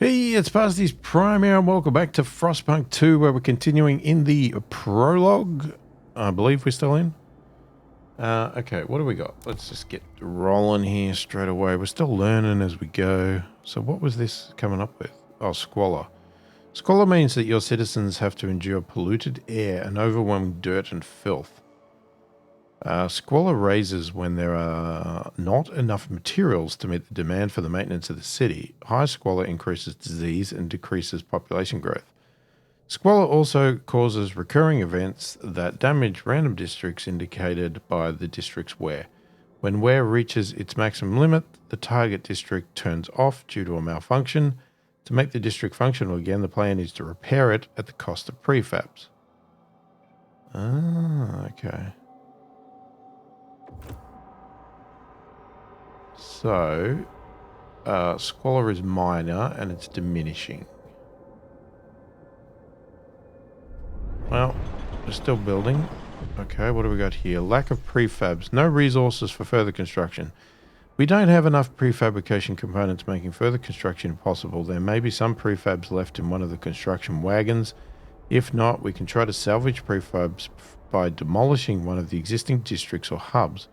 Hey, it's pasthisprime here, and welcome back to Frostpunk 2, where we're continuing in the prologue. I believe we're still in. Okay, what do we got? Let's just get rolling here straight away. We're still learning as we go. So what was this coming up with? Oh, squalor. Squalor means that your citizens have to endure polluted air and overwhelming dirt and filth. Squalor raises when there are not enough materials to meet the demand for the maintenance of the city. High squalor increases disease and decreases population growth. Squalor also causes recurring events that damage random districts indicated by the district's wear. When wear reaches its maximum limit, the target district turns off due to a malfunction. To make the district functional again, the player needs to repair it at the cost of prefabs. Ah, okay. So, squalor is minor and it's diminishing. Well, we're still building. Okay, what do we got here? Lack of prefabs. No resources for further construction. We don't have enough prefabrication components making further construction possible. There may be some prefabs left in one of the construction wagons. If not, we can try to salvage prefabs by demolishing one of the existing districts or hubs.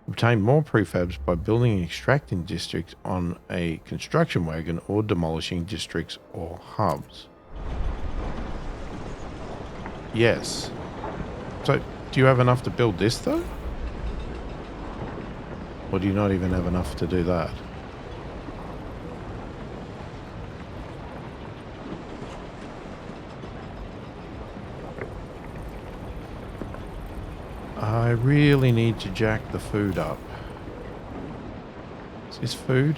Obtain more prefabs by building an extracting district on a construction wagon or demolishing districts or hubs. Yes. So, do you have enough to build this though? Or do you not even have enough to do that? I really need to jack the food up. Is this food?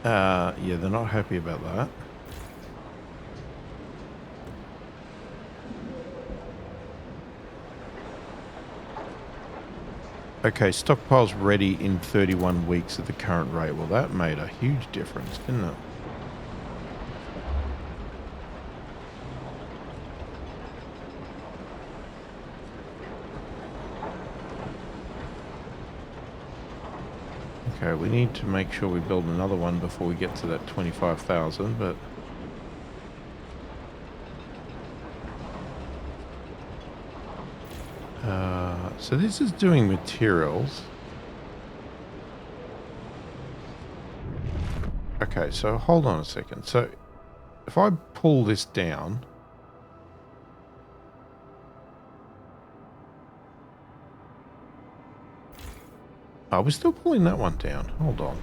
Yeah, they're not happy about that. Okay, stockpile's ready in 31 weeks at the current rate. Well, that made a huge difference, didn't it? Okay, we need to make sure we build another one before we get to that 25,000, but... so this is doing materials. Okay, so hold on a second. So if I pull this down... Oh, we're still pulling that one down. Hold on.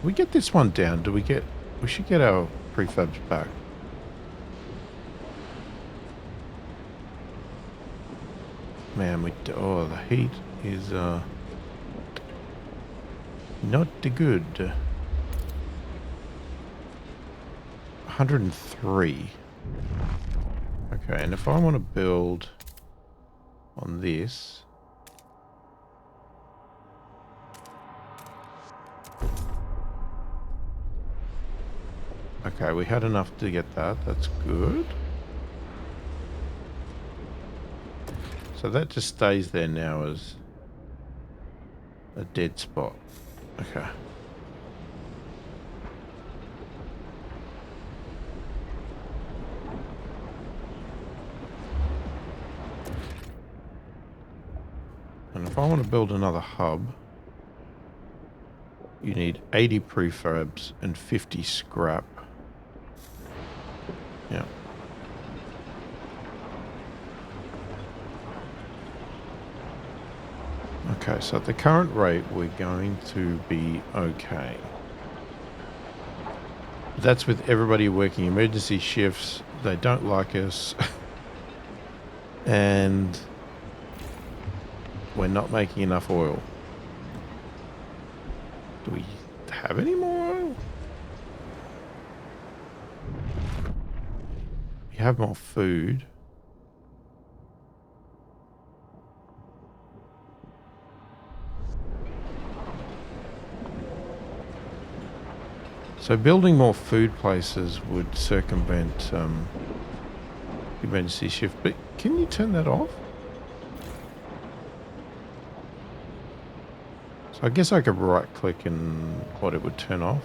We get this one down. Do we get... We should get our prefabs back. Man, we... Oh, the heat is, not good. 103. Okay, and if I want to build on this... Okay, we had enough to get that. That's good. So that just stays there now as a dead spot. Okay. And if I want to build another hub, you need 80 prefabs and 50 scrap. Yeah. Okay, so at the current rate, we're going to be okay. That's with everybody working emergency shifts. They don't like us. And we're not making enough oil. Do we have any more oil? We have more food. So building more food places would circumvent emergency shift. But can you turn that off? So I guess I could right click and what it would turn off.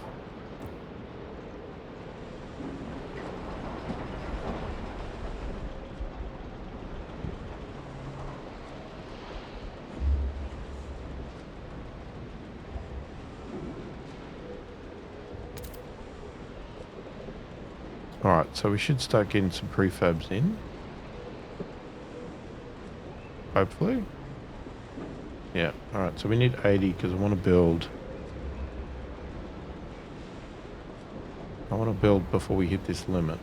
Alright, so we should start getting some prefabs in. Hopefully. Yeah, alright, so we need 80 because I want to build. I want to build before we hit this limit.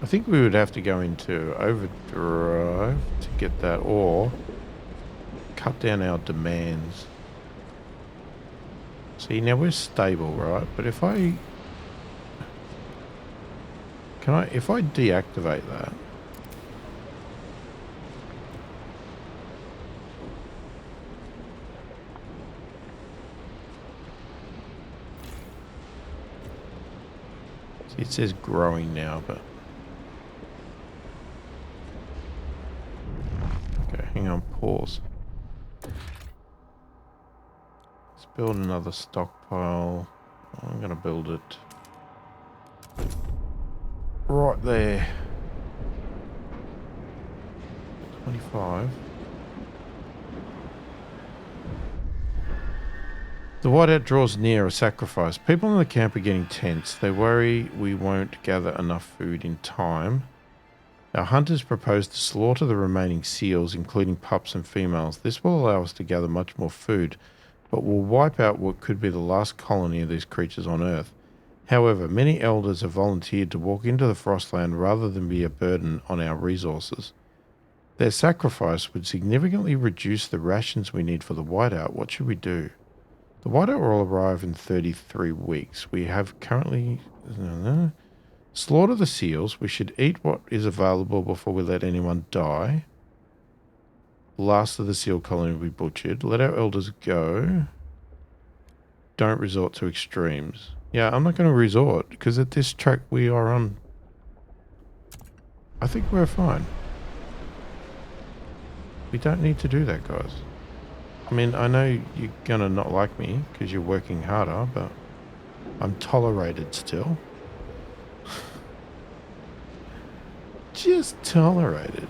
I think we would have to go into overdrive to get that, or cut down our demands. See, now we're stable, right? But if I... if I deactivate that... See, it says growing now, but... Okay, hang on, pause. Build another stockpile. I'm going to build it right there. 25. The whiteout draws near a sacrifice. People in the camp are getting tense. They worry we won't gather enough food in time. Our hunters propose to slaughter the remaining seals, including pups and females. This will allow us to gather much more food, but will wipe out what could be the last colony of these creatures on Earth. However, many elders have volunteered to walk into the Frostland rather than be a burden on our resources. Their sacrifice would significantly reduce the rations we need for the whiteout. What should we do? The whiteout will arrive in 33 weeks. We have currently... Slaughter the seals. We should eat what is available before we let anyone die. Last of the seal colony will be butchered. Let our elders go. Don't resort to extremes. Yeah, I'm not going to resort, because at this track we are on... I think we're fine. We don't need to do that, guys. I mean, I know you're going to not like me, because you're working harder, but I'm tolerated still. Just tolerated.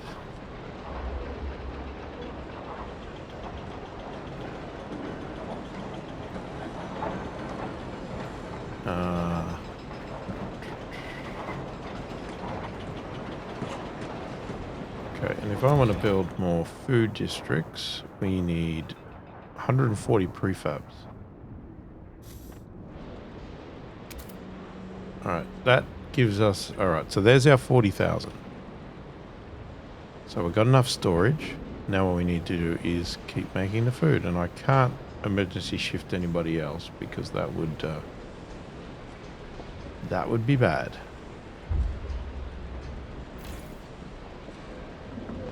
Okay, and if I want to build more food districts, we need 140 prefabs. Alright, that gives us... Alright, so there's our 40,000. So we've got enough storage. Now what we need to do is keep making the food. And I can't emergency shift anybody else because that would be bad.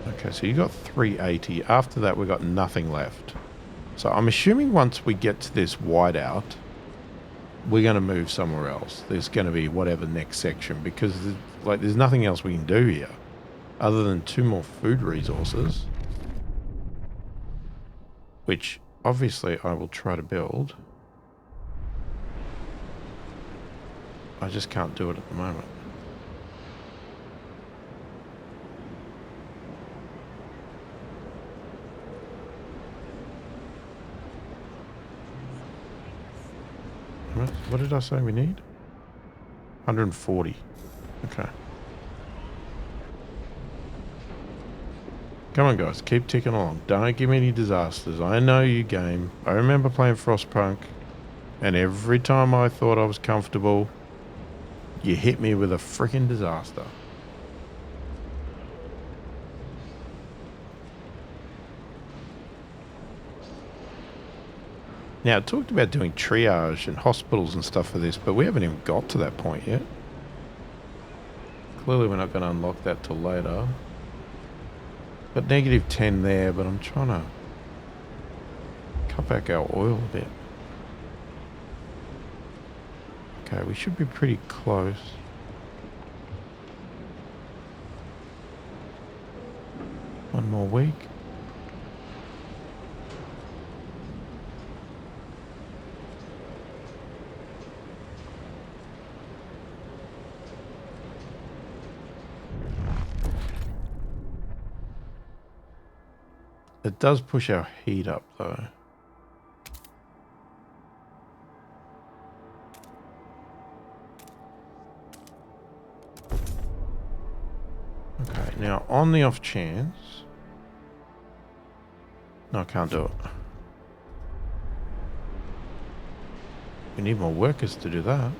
Okay, so you got 380. After that, we've got nothing left. So I'm assuming once we get to this whiteout, we're going to move somewhere else. There's going to be whatever next section because there's nothing else we can do here other than 2 more food resources, which obviously I will try to build. I just can't do it at the moment. What did I say we need? 140. Okay. Come on, guys. Keep ticking along. Don't give me any disasters. I know you game. I remember playing Frostpunk, and every time I thought I was comfortable, you hit me with a freaking disaster. Now, I talked about doing triage and hospitals and stuff for this, but we haven't even got to that point yet. Clearly, we're not going to unlock that till later. Got negative 10 there, but I'm trying to cut back our oil a bit. Okay, we should be pretty close. One more week. It does push our heat up though. Okay, now on the off chance... No, I can't do it. We need more workers to do that.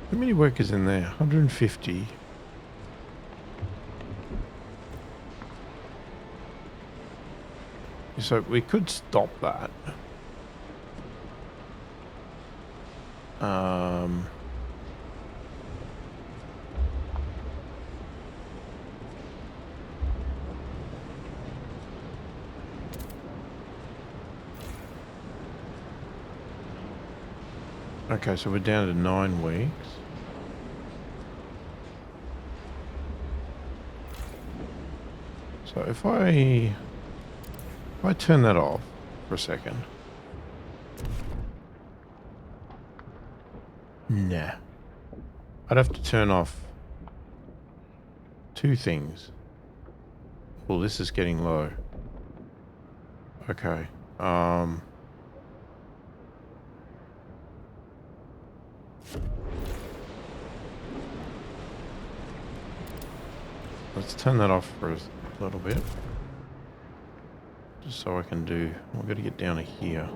How many workers in there? 150. So we could stop that. Okay, so we're down to 9 weeks. So if I turn that off for a second. Nah. I'd have to turn off 2 things. Well, this is getting low. Okay. Let's turn that off for a little bit. Just so I can do... We've got to get down to here.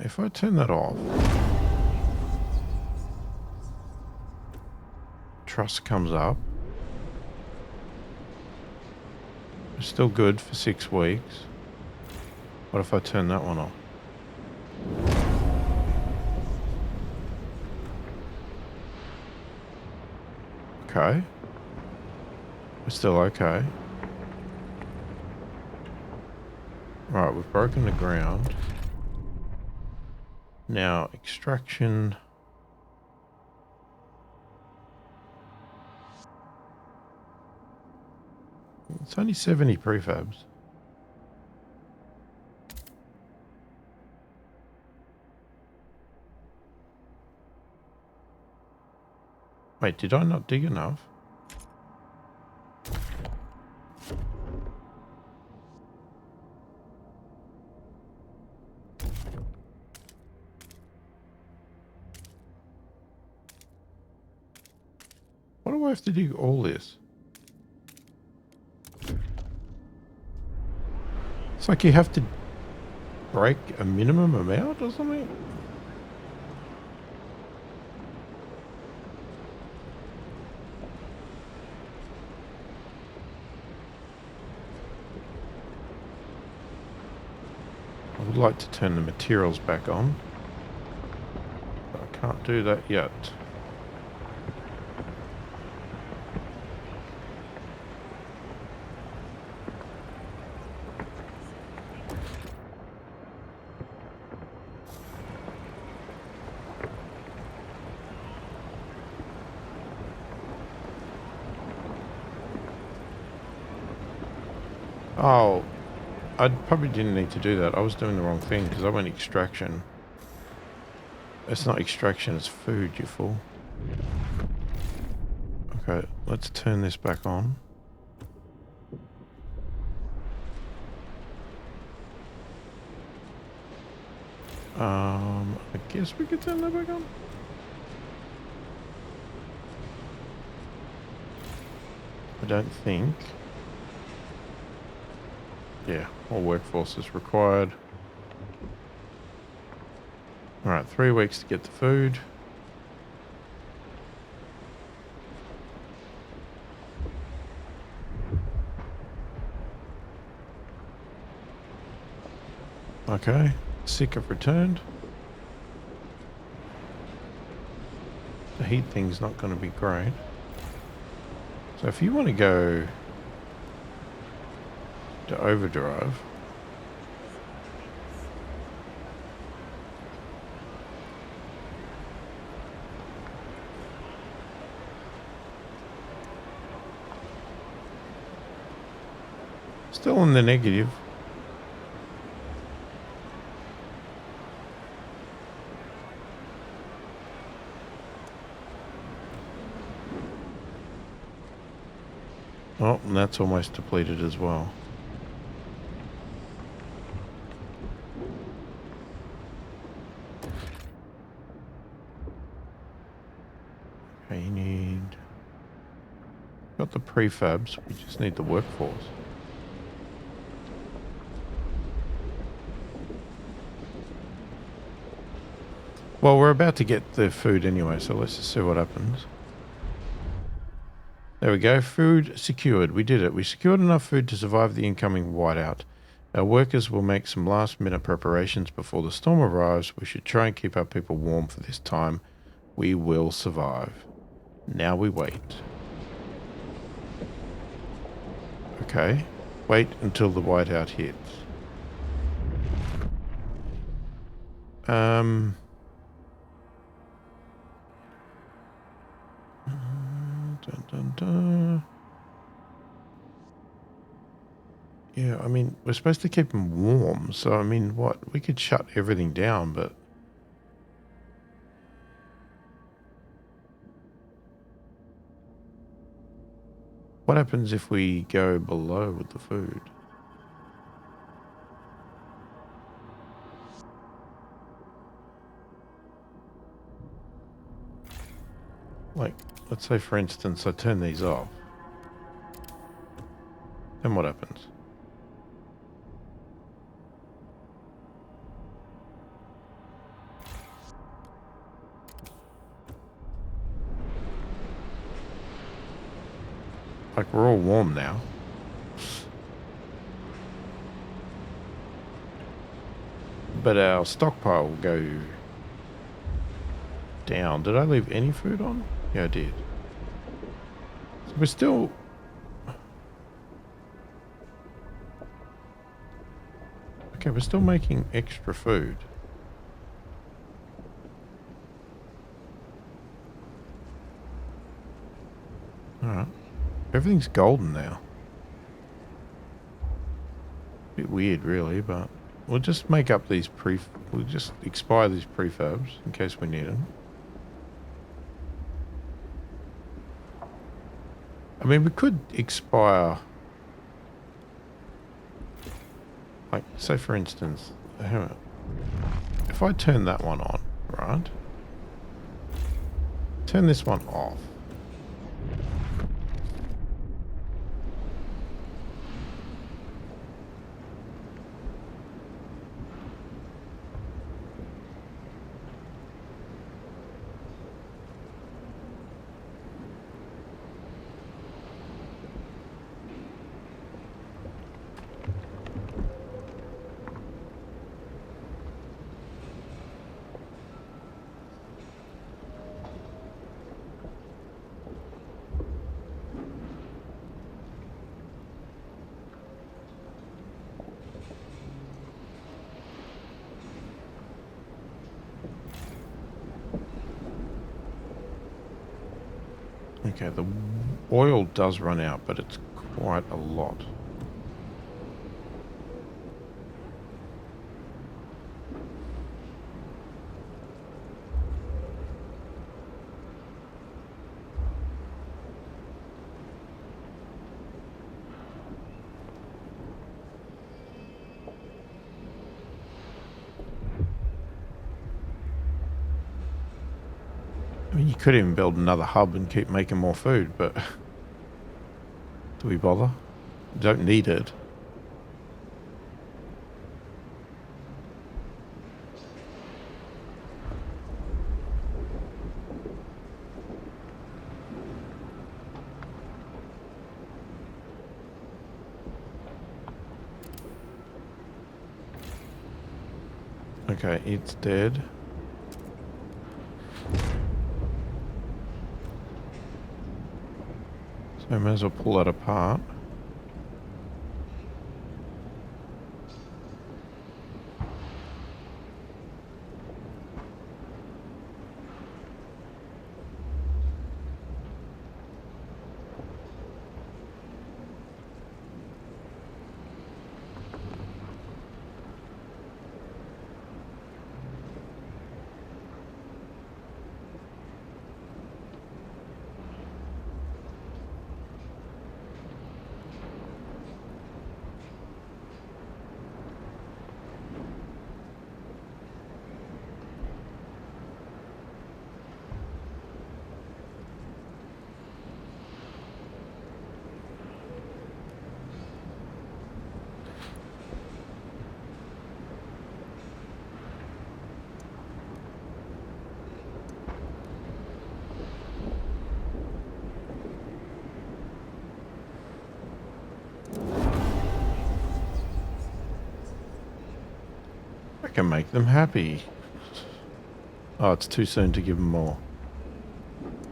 If I turn that off, trust comes up. It's still good for 6 weeks. What if I turn that one off? Okay. We're still okay. Right, we've broken the ground. Now, extraction. It's only 70 prefabs. Wait, did I not dig enough? Why do I have to dig all this? It's like you have to break a minimum amount or something? would like to turn the materials back on. But I can't do that yet. Oh, I probably didn't need to do that. I was doing the wrong thing because I went extraction. It's not extraction, it's food, you fool. Okay, let's turn this back on. I guess we could turn that back on. I don't think. Yeah, more workforce is required. Alright, 3 weeks to get the food. Okay, sick have returned. The heat thing's not going to be great. So if you want to go to overdrive, still in the negative. Oh, and that's almost depleted as well. Okay, you need... Got the prefabs, we just need the workforce. Well, we're about to get the food anyway, so let's just see what happens. There we go, food secured. We did it. We secured enough food to survive the incoming whiteout. Our workers will make some last-minute preparations before the storm arrives. We should try and keep our people warm for this time. We will survive. Now we wait. Okay. Wait until the whiteout hits. Dun, dun, dun. Yeah, I mean, we're supposed to keep them warm, so I mean, what? We could shut everything down, but... What happens if we go below with the food? Like, let's say for instance, I turn these off. Then what happens? Like, we're all warm now. But our stockpile will go down. Did I leave any food on? Yeah, I did. So we're still... Okay, we're still making extra food. Alright. Everything's golden now. Bit weird, really, but we'll just make up these we'll just expire these prefabs in case we need them. I mean, we could expire, like, say for instance, if I turn that one on, right? Turn this one off. Okay, the oil does run out, but it's quite a lot. I mean, you could even build another hub and keep making more food, but do we bother? Don't need it. Okay, it's dead. So I may as well pull that apart. I can make them happy. Oh, it's too soon to give them more.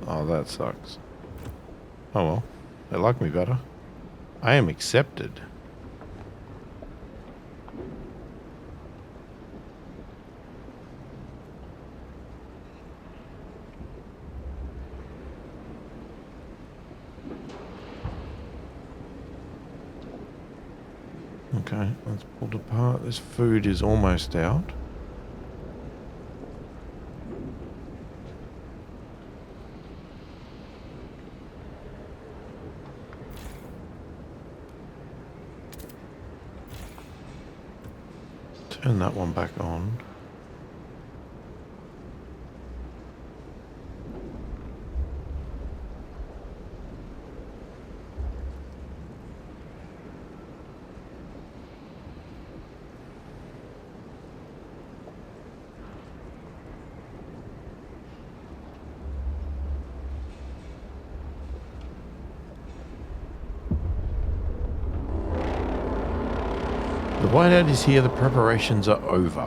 Oh, that sucks. Oh well, they like me better. I am accepted. Okay, let's pull it apart. This food is almost out. Turn that one back on. The whiteout is here, the preparations are over.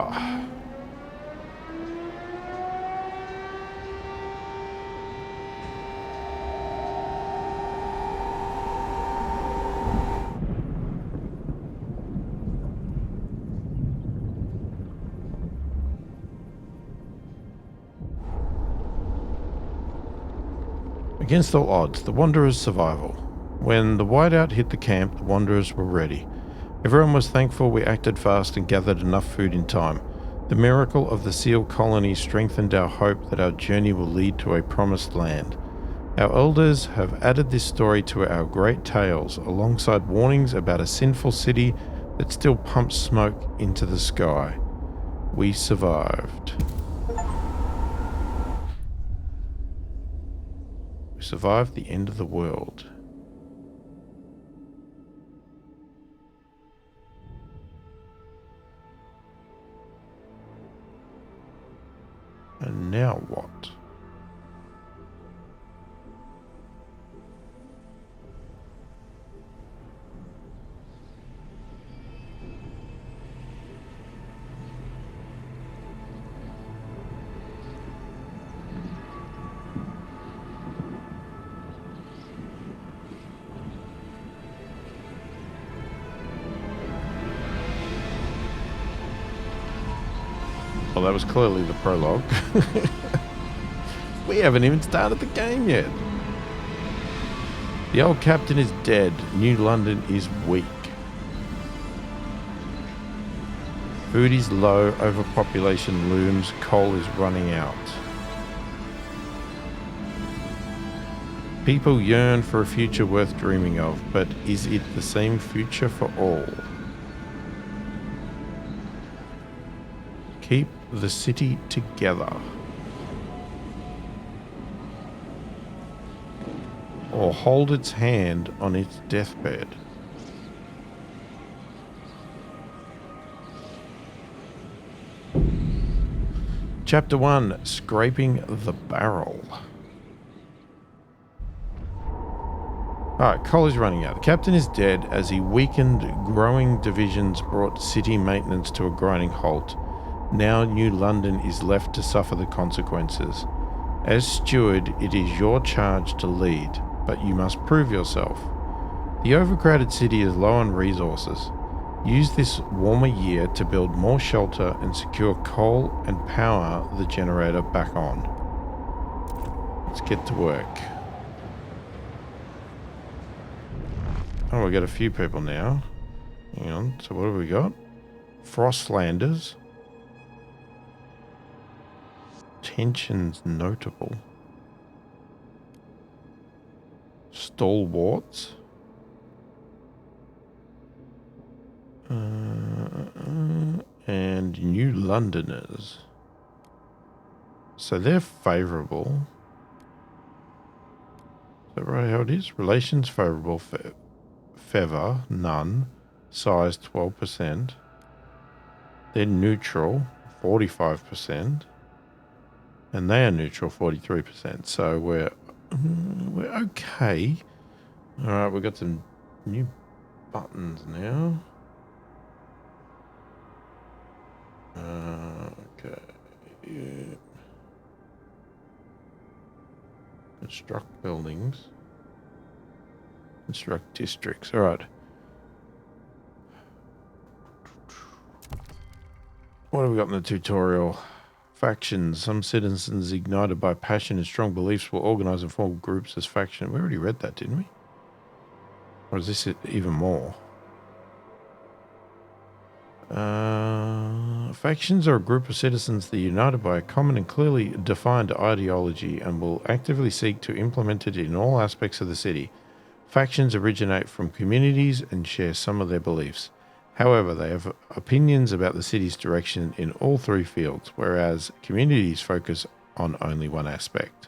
Against all odds, the Wanderers' survival. When the whiteout hit the camp, the Wanderers were ready. Everyone was thankful we acted fast and gathered enough food in time. The miracle of the seal colony strengthened our hope that our journey will lead to a promised land. Our elders have added this story to our great tales, alongside warnings about a sinful city that still pumps smoke into the sky. We survived. We survived the end of the world. And now what? Well, that was clearly the prologue. We haven't even started the game yet. The old captain is dead. New London is weak. Food is low. Overpopulation looms. Coal is running out. People yearn for a future worth dreaming of, but is it the same future for all? Keep the city together. Or hold its hand on its deathbed. Chapter 1, Scraping the Barrel. Alright, coal is running out. The captain is dead as he weakened. Growing divisions brought city maintenance to a grinding halt. Now New London is left to suffer the consequences. As steward, it is your charge to lead, but you must prove yourself. The overcrowded city is low on resources. Use this warmer year to build more shelter and secure coal and power the generator back on. Let's get to work. Oh, we got a few people now. Hang on. So what have we got? Frostlanders. Tensions notable. Stalwarts. And New Londoners. So they're favourable. Is that right how it is? Relations favourable. Feather, none. Size, 12%. They're neutral, 45%. And they are neutral, 43%. So we're okay. Alright, we've got some new buttons now. Okay. Yeah. Construct buildings. Construct districts. Alright. What have we got in the tutorial? Factions. Some citizens ignited by passion and strong beliefs will organize and form groups as factions. We already read that, didn't we? Or is this even more? Factions are a group of citizens that are united by a common and clearly defined ideology and will actively seek to implement it in all aspects of the city. Factions originate from communities and share some of their beliefs. However, they have opinions about the city's direction in all three fields, whereas communities focus on only one aspect.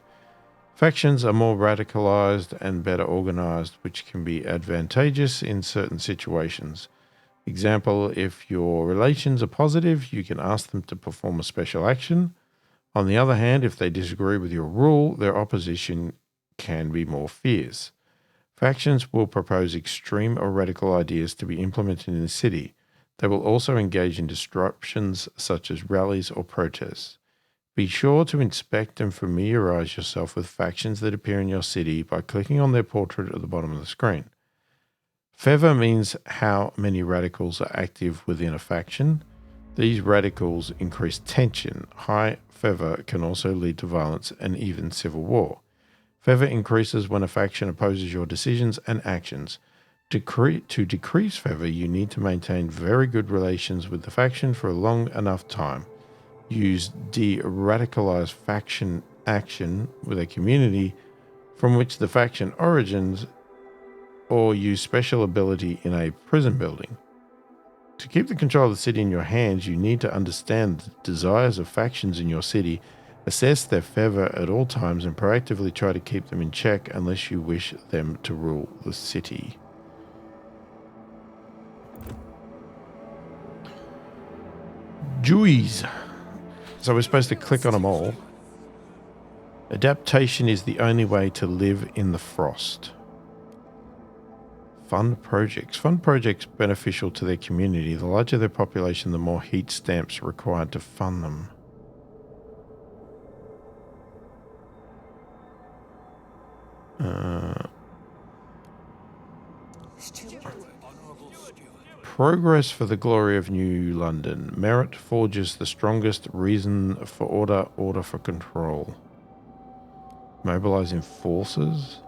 Factions are more radicalized and better organized, which can be advantageous in certain situations. Example, if your relations are positive, you can ask them to perform a special action. On the other hand, if they disagree with your rule, their opposition can be more fierce. Factions will propose extreme or radical ideas to be implemented in the city. They will also engage in disruptions such as rallies or protests. Be sure to inspect and familiarize yourself with factions that appear in your city by clicking on their portrait at the bottom of the screen. Fever means how many radicals are active within a faction. These radicals increase tension. High fever can also lead to violence and even civil war. Fever increases when a faction opposes your decisions and actions. To decrease fever, you need to maintain very good relations with the faction for a long enough time. Use de-radicalized faction action with a community from which the faction origins, or use special ability in a prison building. To keep the control of the city in your hands, you need to understand the desires of factions in your city, assess their favor at all times, and proactively try to keep them in check unless you wish them to rule the city. Jewies. So we're supposed to click on them all. Adaptation is the only way to live in the frost. Fund projects. Fund projects beneficial to their community. The larger their population, the more heat stamps required to fund them. Progress for the glory of New London. Merit forges the strongest. Reason for order. Order for control. Mobilizing forces.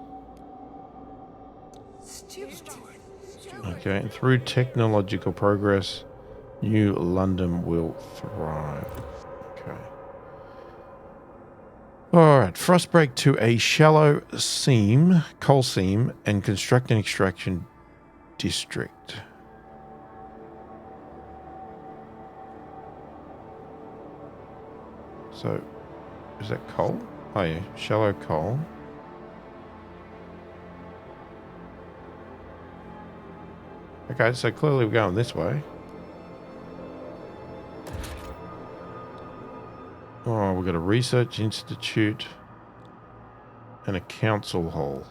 Okay, and through technological progress, New London will thrive. Okay. Alright, frostbreak to a shallow seam, coal seam, and construct an extraction district. So, is that coal? Oh yeah, shallow coal. Okay, so clearly we're going this way. Oh, we've got a research institute and a council hall.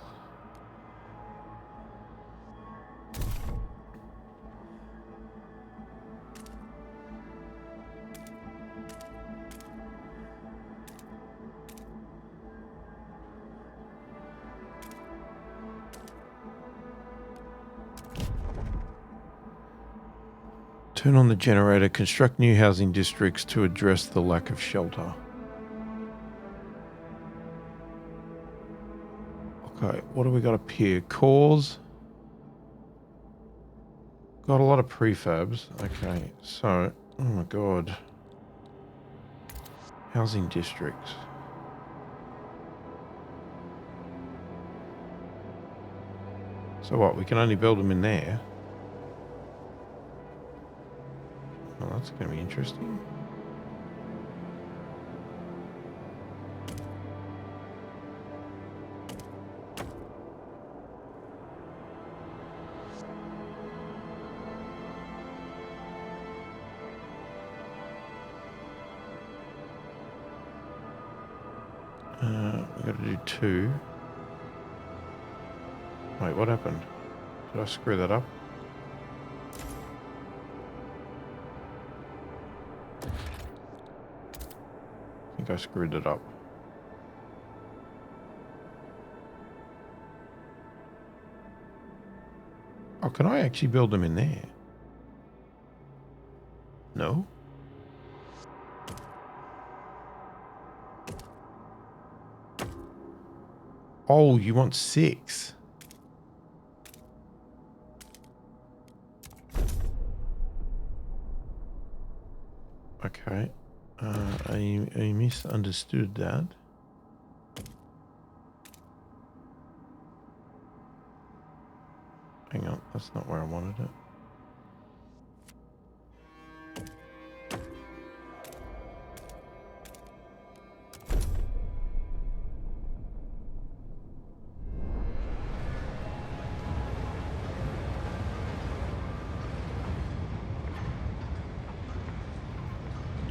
Turn on the generator, construct new housing districts to address the lack of shelter. Okay, what do we got up here? Cores. Got a lot of prefabs. Okay, so, oh my god. Housing districts. So what, we can only build them in there? Well, that's going to be interesting. We've got to do 2. Wait, what happened? Did I screw that up? I think I screwed it up. Oh, can I actually build them in there? No? Oh, you want 6? Okay. I misunderstood that. Hang on, that's not where I wanted it.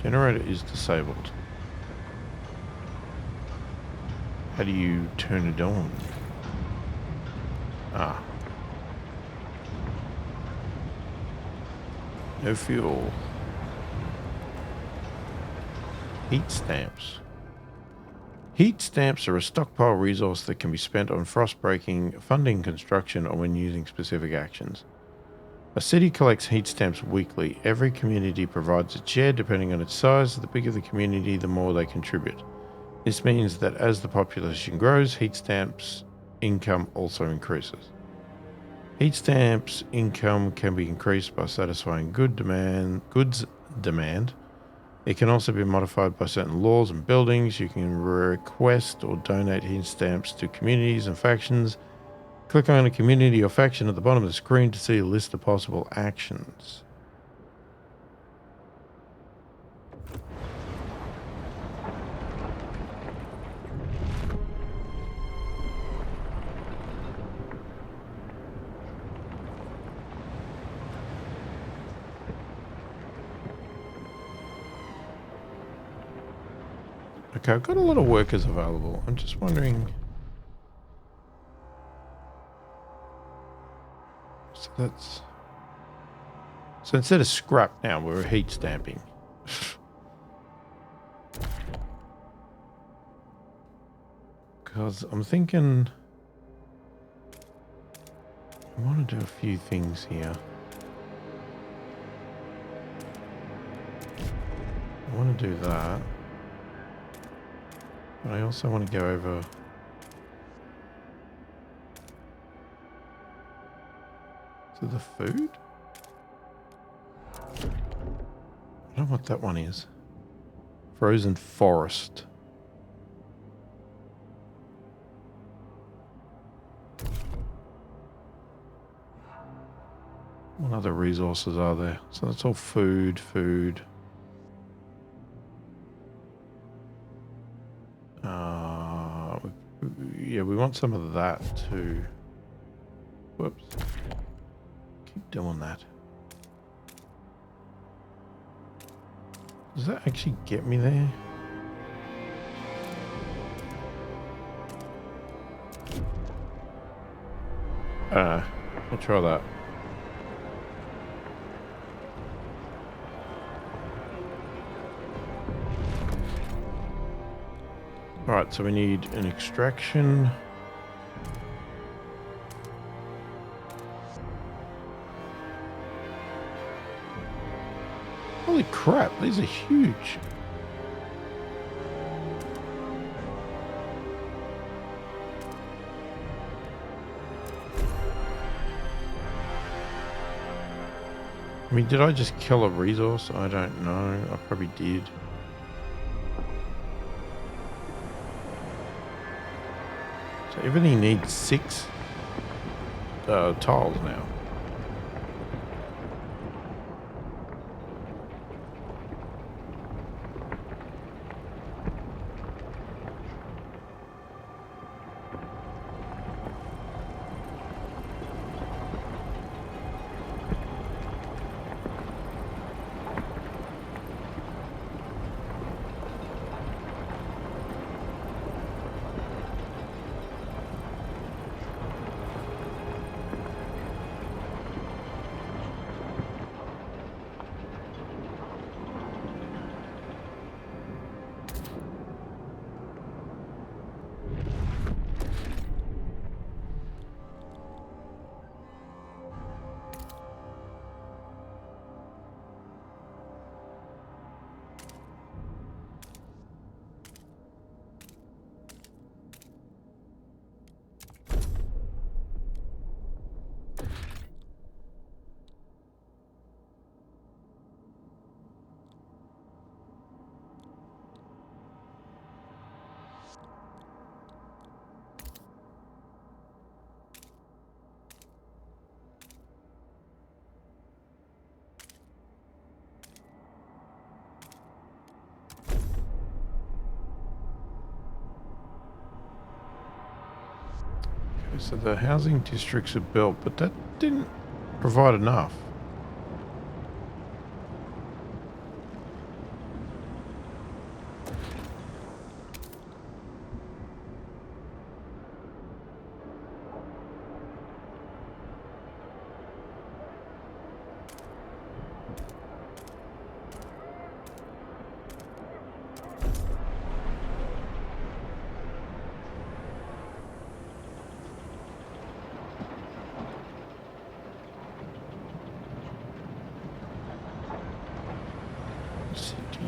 Generator is disabled. How do you turn it on? Ah. No fuel. Heat stamps. Heat stamps are a stockpile resource that can be spent on frost breaking, funding construction, or when using specific actions. A city collects heat stamps weekly. Every community provides a share depending on its size. The bigger the community, the more they contribute. This means that as the population grows, heat stamps income also increases. Heat stamps income can be increased by satisfying goods demand. It can also be modified by certain laws and buildings. You can request or donate heat stamps to communities and factions. Click on a community or faction at the bottom of the screen to see a list of possible actions. Okay, I've got a lot of workers available. I'm just wondering... So that's... So instead of scrap now, we're heat stamping. Because I'm thinking... I want to do a few things here. I want to do that. But I also want to go over... To the food? I don't know what that one is. Frozen forest. What other resources are there? So that's all food. Yeah, we want some of that too. Whoops. Keep doing that. Does that actually get me there? I'll try that. Alright, so we need an extraction. Holy crap, these are huge. I mean, did I just kill a resource? I don't know. I probably did. So everything needs 6 tiles now. So the housing districts are built, but that didn't provide enough.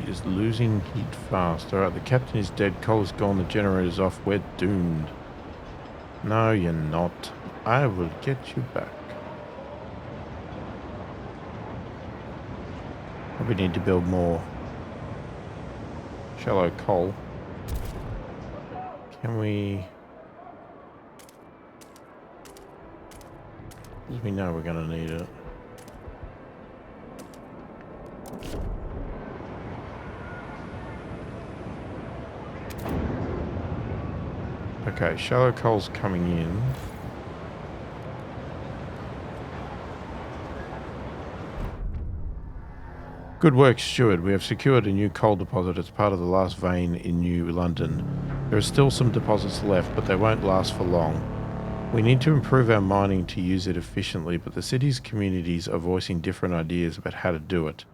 Is losing heat fast. Alright, the captain is dead. Coal is gone. The generator's off. We're doomed. No, you're not. I will get you back. Probably need to build more shallow coal. Can we... Because we know we're going to need it. Okay, shallow coal's coming in. Good work, Steward. We have secured a new coal deposit as part of the last vein in New London. There are still some deposits left, but they won't last for long. We need to improve our mining to use it efficiently, but the city's communities are voicing different ideas about how to do it.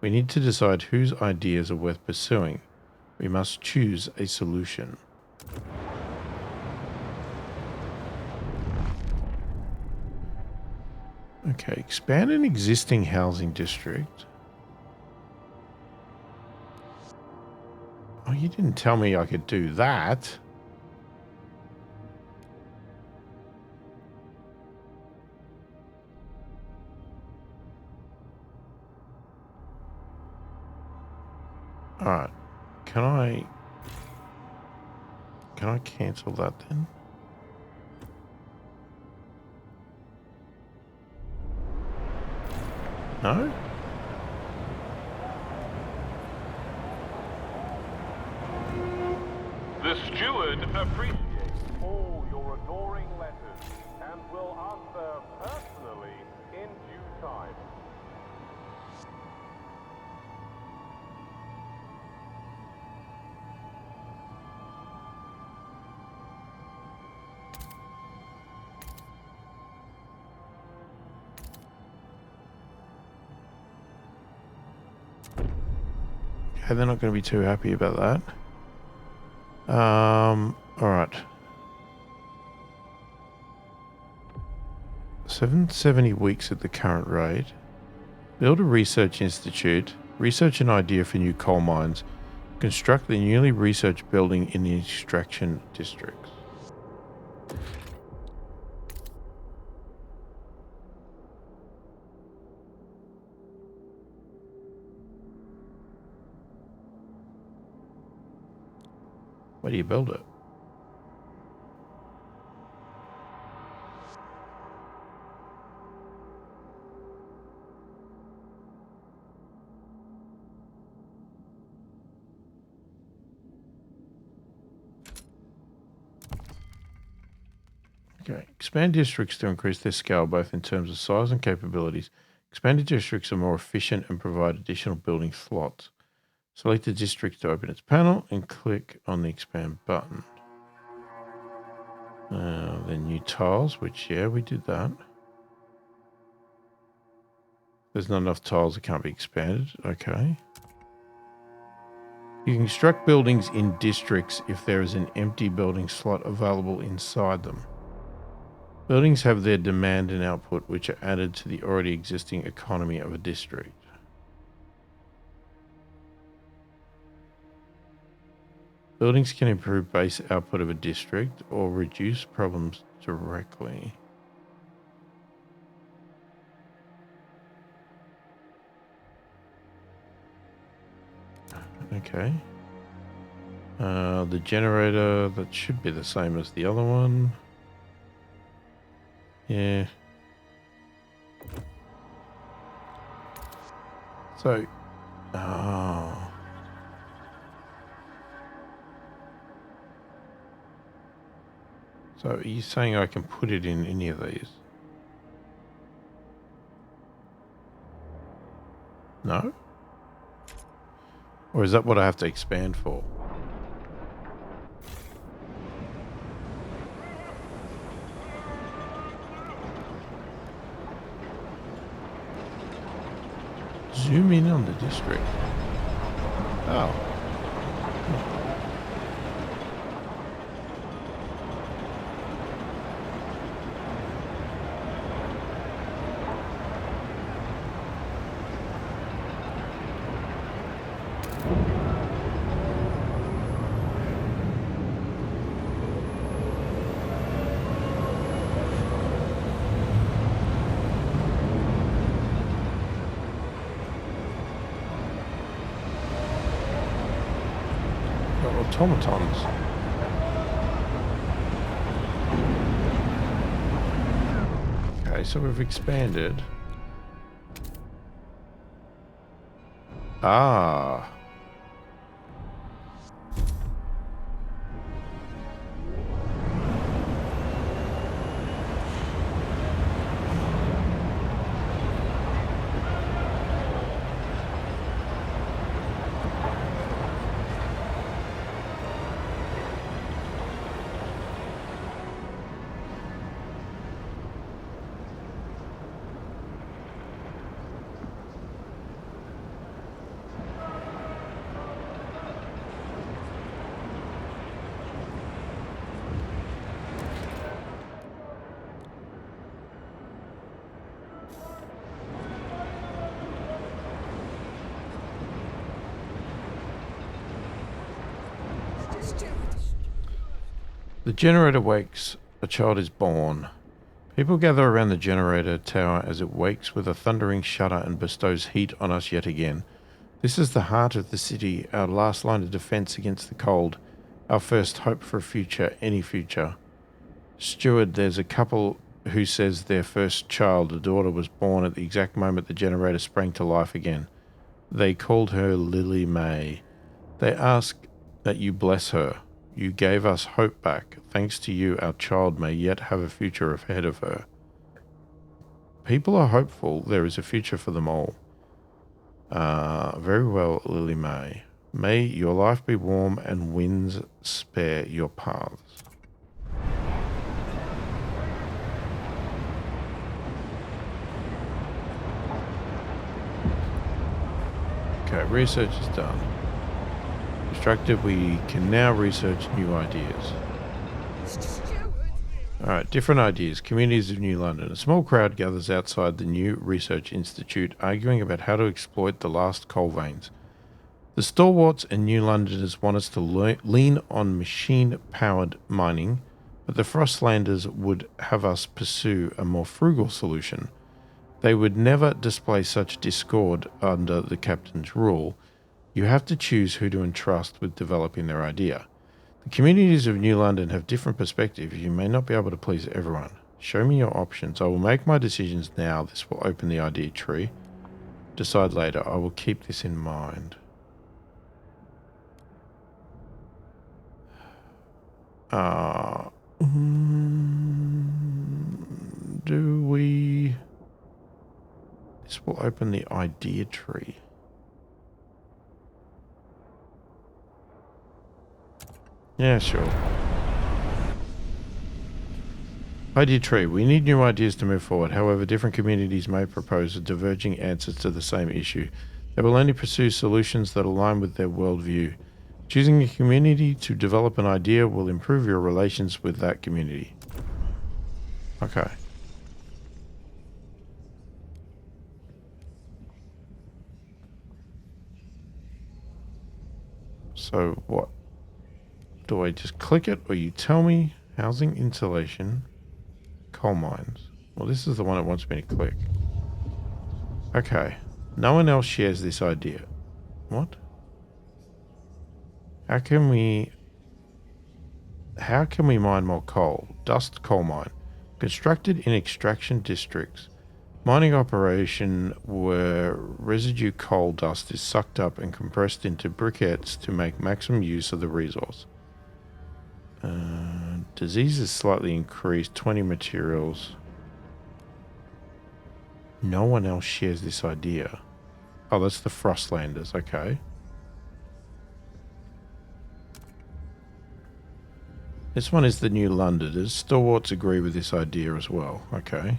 We need to decide whose ideas are worth pursuing. We must choose a solution. Okay, expand an existing housing district. Oh, you didn't tell me I could do that. Alright. Can I cancel that then? No? The Steward appreciates all your adoring letters and will answer personally in due time. Okay, they're not going to be too happy about that. Alright. 770 weeks at the current rate. Build a research institute. Research an idea for new coal mines. Construct the newly researched building in the extraction districts. Where do you build it? Okay, expand districts to increase their scale both in terms of size and capabilities. Expanded districts are more efficient and provide additional building slots. Select the district to open its panel and click on the expand button. Then new tiles, which, yeah, we did that. There's not enough tiles that can't be expanded. Okay. You can construct buildings in districts if there is an empty building slot available inside them. Buildings have their demand and output, which are added to the already existing economy of a district. Buildings can improve base output of a district or reduce problems directly. Okay. The generator, that should be the same as the other one. Yeah. So, oh. So are you saying I can put it in any of these? No? Or is that what I have to expand for? Zoom in on the district. Oh. Automatons. Okay, so we've expanded. Ah. The generator wakes, a child is born. People gather around the generator tower as it wakes with a thundering shudder and bestows heat on us yet again. This is the heart of the city, our last line of defense against the cold, our first hope for a future, any future. Steward, there's a couple who says their first child, a daughter, was born at the exact moment the generator sprang to life again. They called her Lily May. They ask that you bless her. You gave us hope back. Thanks to you, our child may yet have a future ahead of her. People are hopeful there is a future for them all. Very well, Lily May. May your life be warm and winds spare your paths. Okay, research is done. Constructed, we can now research new ideas. Alright, different ideas. Communities of New London. A small crowd gathers outside the new research institute, arguing about how to exploit the last coal veins. The stalwarts and New Londoners want us to lean on machine-powered mining, but the Frostlanders would have us pursue a more frugal solution. They would never display such discord under the captain's rule. You have to choose who to entrust with developing their idea. The communities of New London have different perspectives. You may not be able to please everyone. Show me your options. I will make my decisions now. This will open the idea tree. Decide later. I will keep this in mind. Do we... This will open the idea tree. Yeah, sure. Idea tree. We need new ideas to move forward. However, different communities may propose diverging answers to the same issue. They will only pursue solutions that align with their worldview. Choosing a community to develop an idea will improve your relations with that community. Okay. So what? Do I just click it or you tell me? Housing insulation, coal mines. Well, this is the one it wants me to click. Okay. No one else shares this idea. What? How can we mine more coal? Dust coal mine. Constructed in extraction districts. Mining operation where residue coal dust is sucked up and compressed into briquettes to make maximum use of the resource. Disease is slightly increased. 20 materials. No one else shares this idea. Oh, that's the Frostlanders. Okay. This one is the New Londoners. Stalwarts agree with this idea as well. Okay.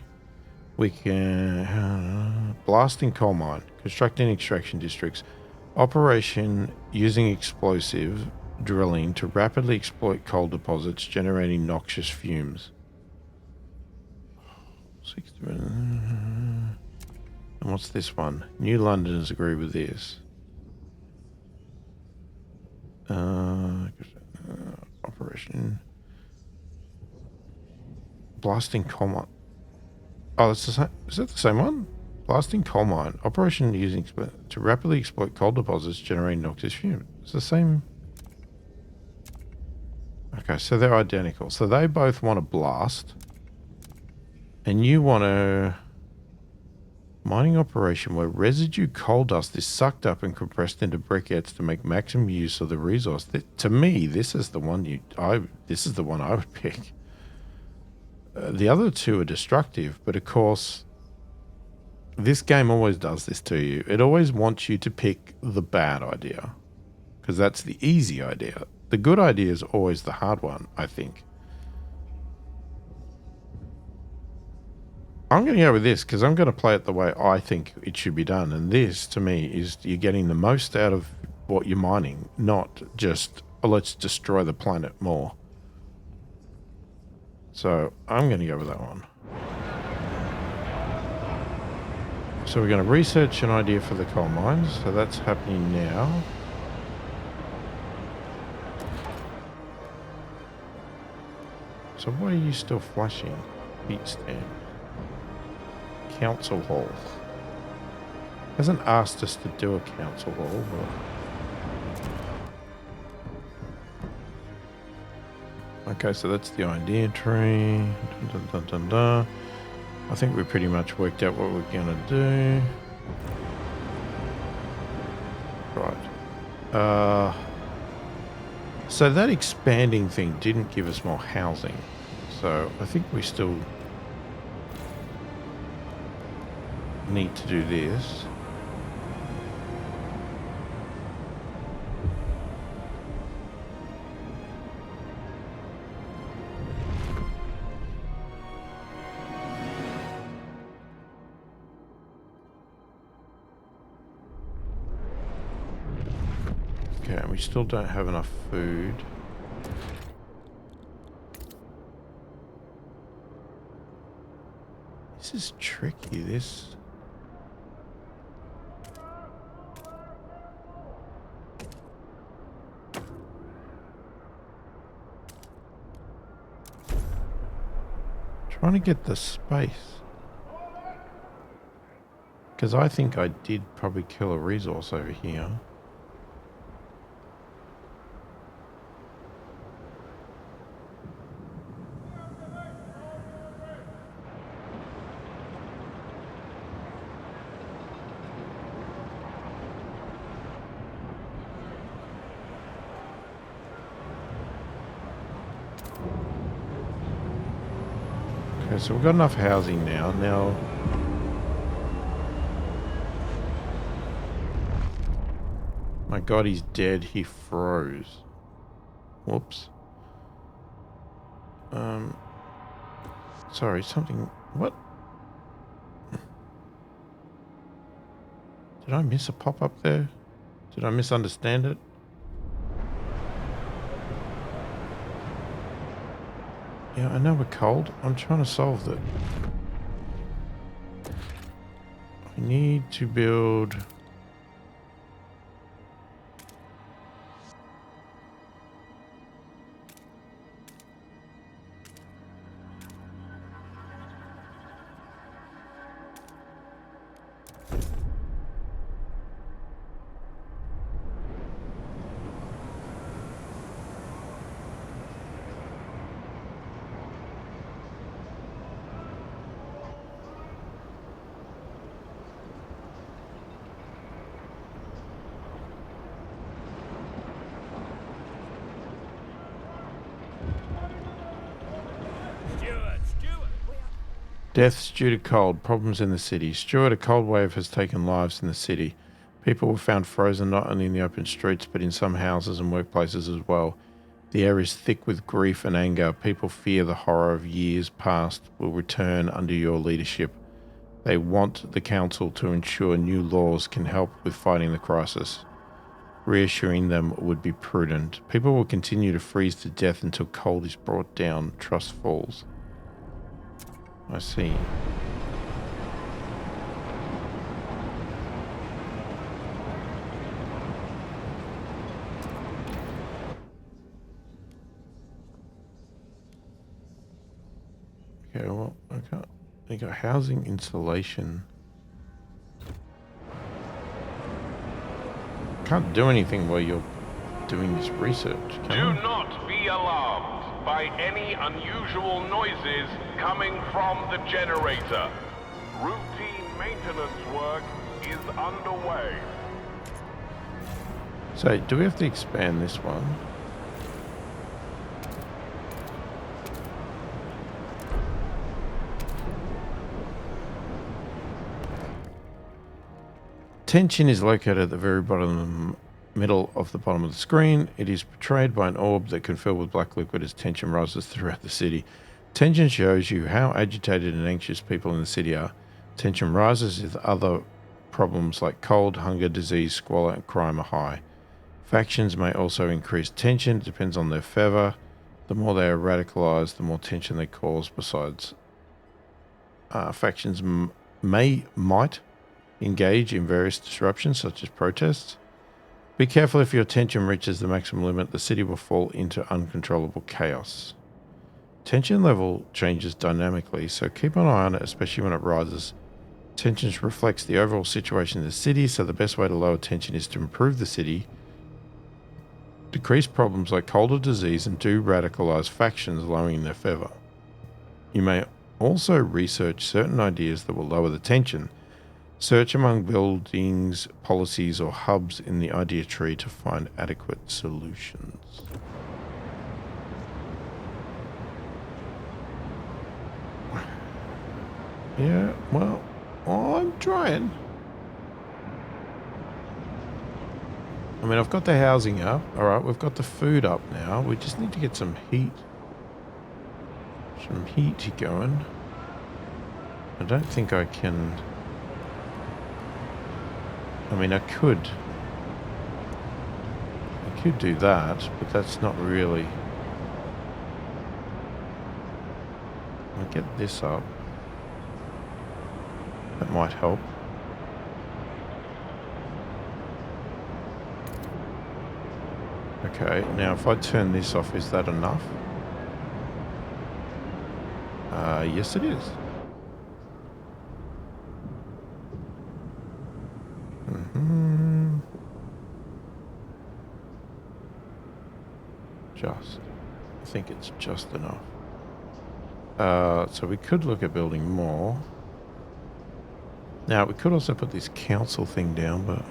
We can... blasting coal mine. Constructing extraction districts. Operation using explosive drilling to rapidly exploit coal deposits, generating noxious fumes. 60 minutes. And what's this one? New Londoners agree with this. Operation blasting coal mine. Oh, that's the same. Is that the same one? Blasting coal mine. Operation using to rapidly exploit coal deposits, generating noxious fumes. It's the same. Okay, so they're identical. So they both want to blast. And you want a mining operation where residue coal dust is sucked up and compressed into briquettes to make maximum use of the resource. To me, this is the one this is the one I would pick. The other two are destructive, but of course, this game always does this to you. It always wants you to pick the bad idea, because that's the easy idea. The good idea is always the hard one, I think. I'm going to go with this because I'm going to play it the way I think it should be done. And this, to me, is you're getting the most out of what you're mining, not just, oh, let's destroy the planet more. So I'm going to go with that one. So we're going to research an idea for the coal mines. So that's happening now. So why are you still flashing? Heat stand. Council hall. Hasn't asked us to do a council hall, but... Okay, so that's the idea tree. Dun, dun, dun, dun, dun. I think we pretty much worked out what we're going to do. Right. So that expanding thing didn't give us more housing. So I think we still need to do this. Okay, we still don't have enough food. This is tricky, this. Trying to get the space. Because I think I did probably kill a resource over here. Okay, so we've got enough housing now. My god, he's dead. He froze. Whoops. Sorry, something... What? Did I miss a pop-up there? Did I misunderstand it? Yeah, I know we're cold. I'm trying to solve that. I need to build... Deaths due to cold. Problems in the city. Steward, a cold wave has taken lives in the city. People were found frozen not only in the open streets, but in some houses and workplaces as well. The air is thick with grief and anger. People fear the horror of years past will return under your leadership. They want the council to ensure new laws can help with fighting the crisis. Reassuring them would be prudent. People will continue to freeze to death until cold is brought down. Trust falls. I see. Okay, well, I got housing insulation. Can't do anything while you're doing this research, can Do I? not be alarmed by any unusual noises coming from the generator. Routine maintenance work is underway. So, do we have to expand this one? Tension is located at the very bottom, middle of the bottom of the screen. It is portrayed by an orb that can fill with black liquid as tension rises throughout the city. Tension shows you how agitated and anxious people in the city are. Tension rises if other problems like cold, hunger, disease, squalor, and crime are high. Factions may also increase tension. It depends on their fervor. The more they are radicalized, the more tension they cause. Besides, factions might engage in various disruptions, such as protests. Be careful. If your tension reaches the maximum limit, the city will fall into uncontrollable chaos. Tension level changes dynamically, so keep an eye on it, especially when it rises Tension reflects the overall situation in the city, so the best way to lower tension is to improve the city, decrease problems like cold or disease, and de-radicalize factions, lowering their fervor. You may also research certain ideas that will lower the tension. Search among buildings, policies, or hubs in the idea tree to find adequate solutions. Yeah, well, I'm trying. I mean, I've got the housing up. All right, we've got the food up now. We just need to get some heat. Some heat going. I don't think I can... I mean, I could do that, but that's not really... I'll get this up. That might help. Okay, now if I turn this off, is that enough? Yes it is. Just. I think it's just enough. So we could look at building more. Now, we could also put this council thing down, but...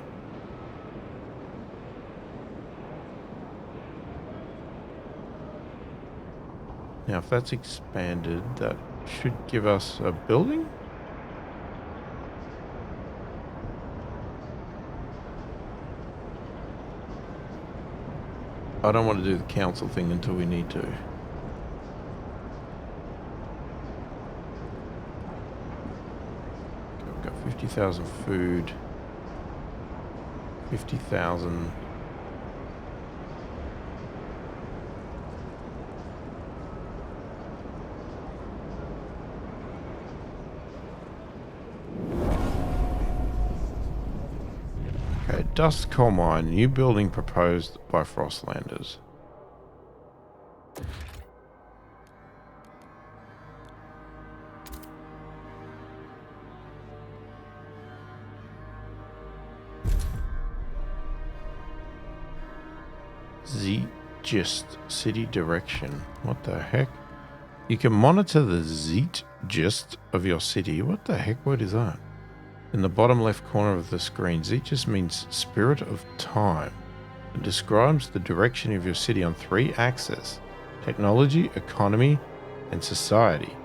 Now, if that's expanded, that should give us a building? I don't want to do the council thing until we need to. Okay, we've got 50,000 food. 50,000... Dust coal mine, new building proposed by Frostlanders. Zeitgeist city direction. What the heck? You can monitor the Zeitgeist of your city. What the heck word is that? In the bottom left corner of the screen, Zeitgeist means spirit of time. It describes the direction of your city on 3 axes: technology, economy, and society.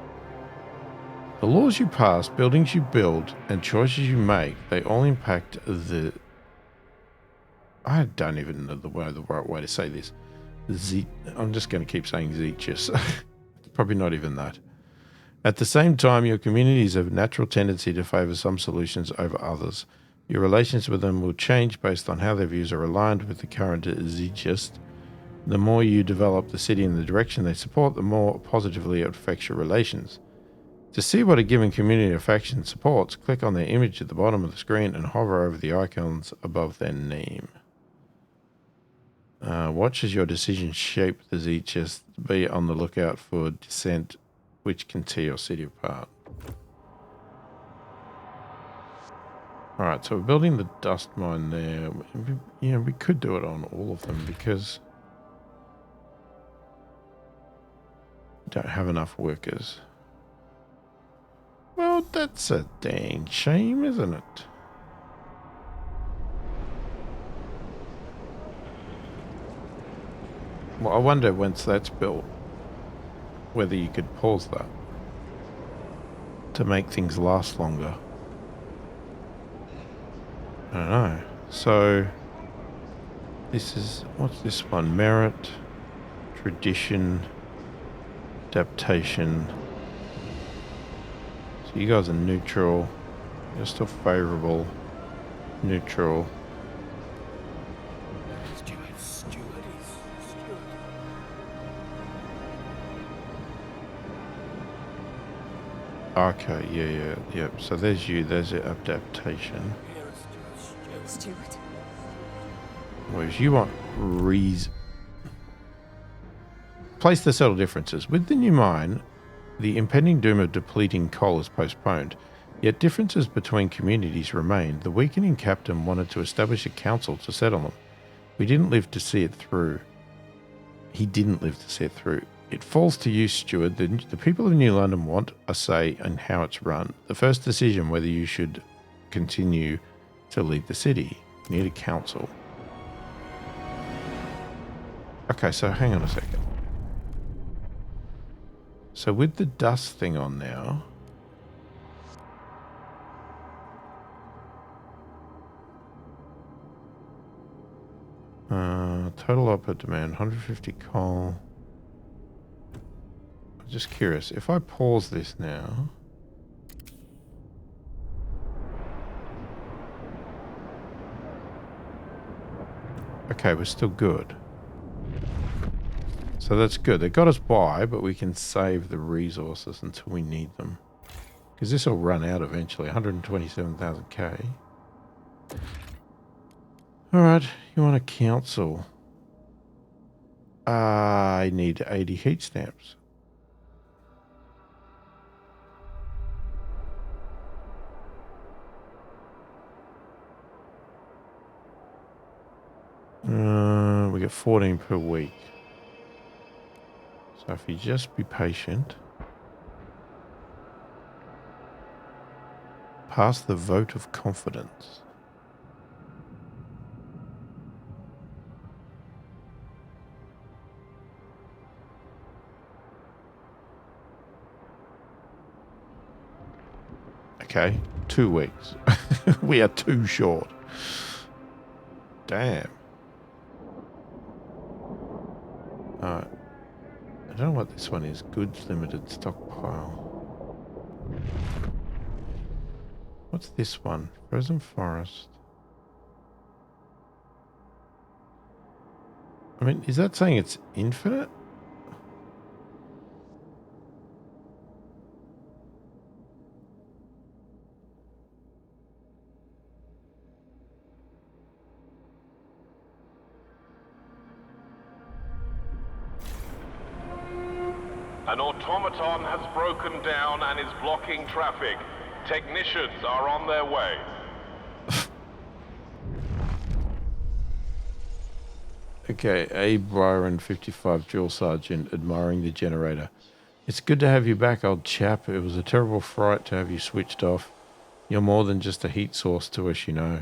The laws you pass, buildings you build, and choices you make, they all impact the... I don't even know the right way to say this. I'm just going to keep saying Zeitgeist. It's probably not even that. At the same time, your communities have a natural tendency to favour some solutions over others. Your relations with them will change based on how their views are aligned with the current Zeitgeist. The more you develop the city in the direction they support, the more positively it affects your relations. To see what a given community or faction supports, click on their image at the bottom of the screen and hover over the icons above their name. Watch as your decisions shape the Zeitgeist. Be on the lookout for dissent which can tear your city apart. Alright, so we're building the dust mine there. We could do it on all of them because we don't have enough workers. Well, that's a dang shame, isn't it? Well, I wonder once that's built, whether you could pause that to make things last longer. I don't know. So this is, what's this one? Merit, tradition, adaptation. So you guys are neutral. You're still favorable. Neutral. Okay, yeah. So there's you, there's your adaptation. Steward. Whereas you want place the subtle differences. With the new mine, the impending doom of depleting coal is postponed. Yet differences between communities remained. The weakening captain wanted to establish a council to settle them. We didn't live to see it through. He didn't live to see it through. It falls to you, Steward. The people of New London want a say in how it's run. The first decision whether you should continue to lead the city. You need a council. Okay, so hang on a second. So with the dust thing on now... total output demand, 150 coal. I'm just curious, if I pause this now... Okay, we're still good. So that's good. They got us by, but we can save the resources until we need them. Because this will run out eventually. 127,000k. Alright, you want a council. I need 80 heat stamps. We get 14 per week. So if you just be patient. Pass the vote of confidence. Okay, 2 weeks. We are too short. Damn. Alright. I don't know what this one is. Goods limited stockpile. What's this one? Frozen forest. I mean, is that saying it's infinite? An automaton has broken down and is blocking traffic. Technicians are on their way. Okay, A. Byron, 55, drill sergeant, admiring the generator. It's good to have you back, old chap. It was a terrible fright to have you switched off. You're more than just a heat source to us, you know.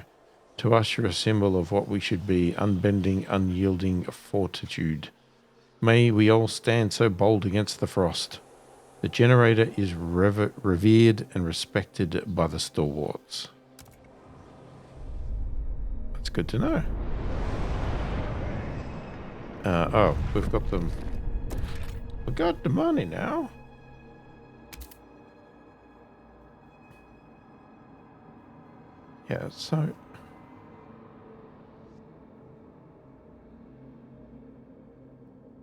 To us, you're a symbol of what we should be, unbending, unyielding fortitude. May we all stand so bold against the frost. The generator is revered and respected by the stalwarts. That's good to know. Oh, we've got them. We got the money now. Yeah, so...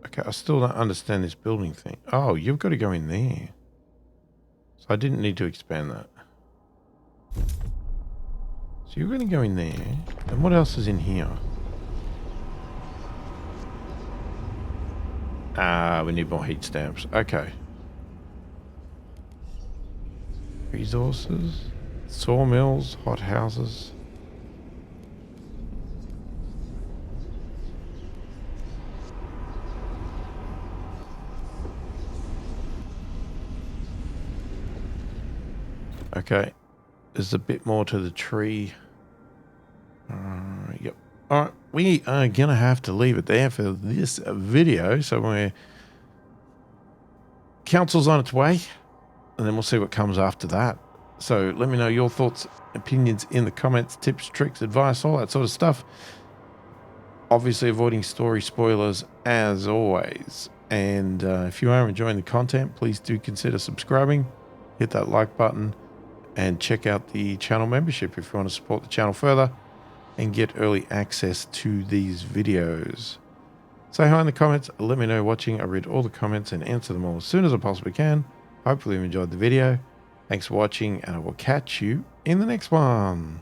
Okay, I still don't understand this building thing. Oh, you've got to go in there. So I didn't need to expand that. So you're going to go in there. And what else is in here? Ah, we need more heat stamps. Okay. Resources. Sawmills. Hot houses. Okay, there's a bit more to the tree. Yep. All right, we are going to have to leave it there for this video. So we're... Council's on its way, and then we'll see what comes after that. So let me know your thoughts, opinions in the comments, tips, tricks, advice, all that sort of stuff. Obviously avoiding story spoilers as always. And if you are enjoying the content, please do consider subscribing. Hit that like button. And check out the channel membership if you want to support the channel further and get early access to these videos. Say hi in the comments. Let me know you're watching. I read all the comments and answer them all as soon as I possibly can. Hopefully you enjoyed the video. Thanks for watching, and I will catch you in the next one.